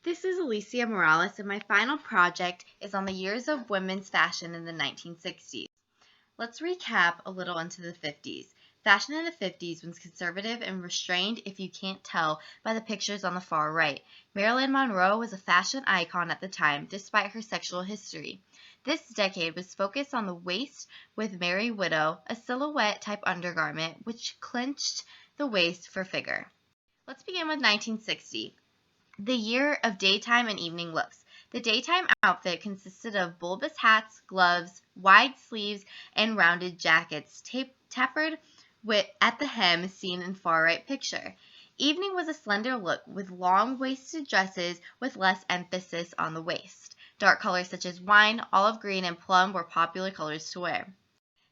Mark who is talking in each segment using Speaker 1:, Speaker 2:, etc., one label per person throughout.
Speaker 1: This is Alicia Morales, and my final project is on the years of women's fashion in the 1960s. Let's recap a little into the 50s. Fashion in the 50s was conservative and restrained, if you can't tell by the pictures on the far right. Marilyn Monroe was a fashion icon at the time, despite her sexual history. This decade was focused on the waist with Merry Widow, a silhouette-type undergarment which clinched the waist for figure. Let's begin with 1960. The year of daytime and evening looks. The daytime outfit consisted of bulbous hats, gloves, wide sleeves, and rounded jackets tapered at the hem seen in far right picture. Evening was a slender look with long-waisted dresses with less emphasis on the waist. Dark colors such as wine, olive green, and plum were popular colors to wear.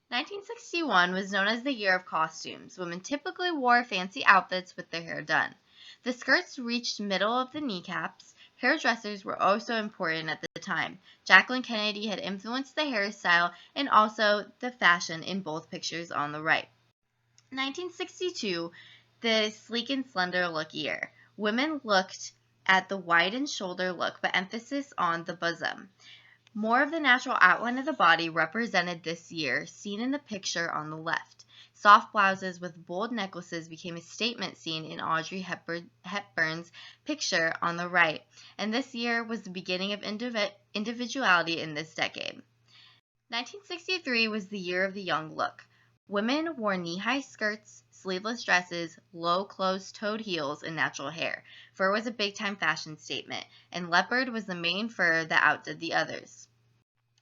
Speaker 1: 1961 was known as the year of costumes. Women typically wore fancy outfits with their hair done. The skirts reached middle of the kneecaps. Hairdressers were also important at the time. Jacqueline Kennedy had influenced the hairstyle and also the fashion in both pictures on the right. 1962, the sleek and slender look year. Women looked at the widened shoulder look, but emphasis on the bosom. More of the natural outline of the body represented this year, seen in the picture on the left. Soft blouses with bold necklaces became a statement seen in Audrey Hepburn's picture on the right, and this year was the beginning of individuality in this decade. 1963 was the year of the young look. Women wore knee-high skirts, sleeveless dresses, low closed-toed heels, and natural hair. Fur was a big-time fashion statement, and leopard was the main fur that outdid the others.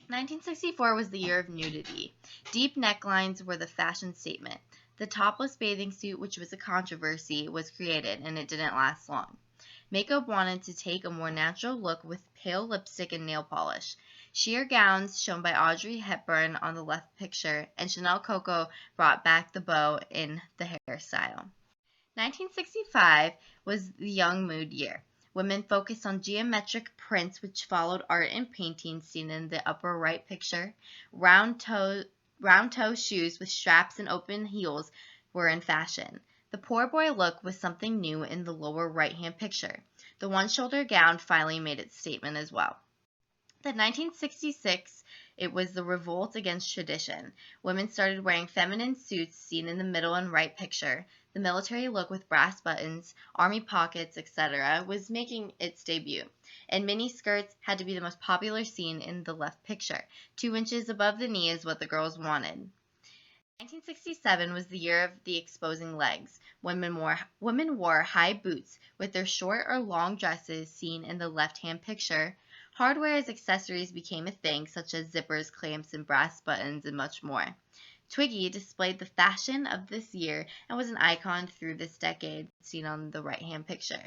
Speaker 1: 1964 was the year of nudity. Deep necklines were the fashion statement. The topless bathing suit, which was a controversy, was created, and it didn't last long. Makeup wanted to take a more natural look with pale lipstick and nail polish. Sheer gowns shown by Audrey Hepburn on the left picture, and Chanel Coco brought back the bow in the hairstyle. 1965 was the young mood year. Women focused on geometric prints which followed art and painting seen in the upper right picture. Round toe shoes with straps and open heels were in fashion. The poor boy look was something new in the lower right-hand picture. The one-shoulder gown finally made its statement as well. In 1966, it was the revolt against tradition. Women started wearing feminine suits seen in the middle and right picture. The military look with brass buttons, army pockets, etc. was making its debut, and mini skirts had to be the most popular seen in the left picture. 2 inches above the knee is what the girls wanted. 1967 was the year of the exposing legs. Women wore high boots with their short or long dresses seen in the left-hand picture. Hardware as accessories became a thing, such as zippers, clamps, and brass buttons, and much more. Twiggy displayed the fashion of this year and was an icon through this decade, seen on the right-hand picture.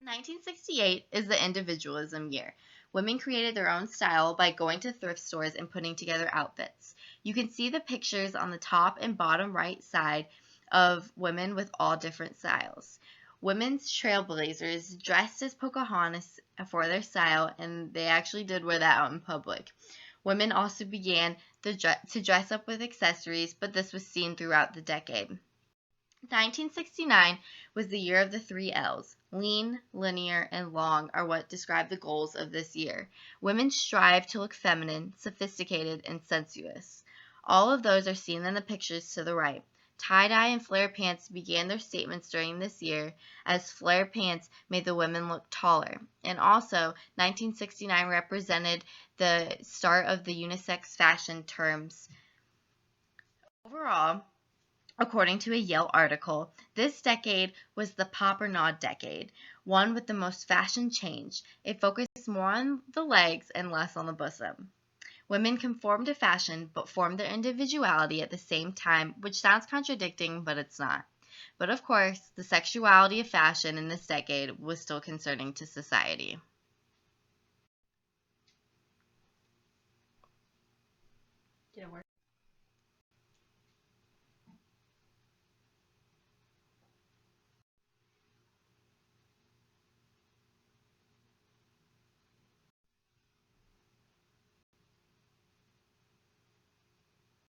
Speaker 1: 1968 is the individualism year. Women created their own style by going to thrift stores and putting together outfits. You can see the pictures on the top and bottom right side of women with all different styles. Women's trailblazers dressed as Pocahontas for their style, and they actually did wear that out in public. Women also began to dress up with accessories, but this was seen throughout the decade. 1969 was the year of the 3 L's. Lean, linear, and long are what describe the goals of this year. Women strive to look feminine, sophisticated, and sensuous. All of those are seen in the pictures to the right. Tie-dye and flare pants began their statements during this year, as flare pants made the women look taller. And also, 1969 represented the start of the unisex fashion terms. Overall, according to a Yale article, this decade was the pop or not decade, one with the most fashion change. It focused more on the legs and less on the bosom. Women conformed to fashion but formed their individuality at the same time, which sounds contradicting, but it's not. But of course, the sexuality of fashion in this decade was still concerning to society.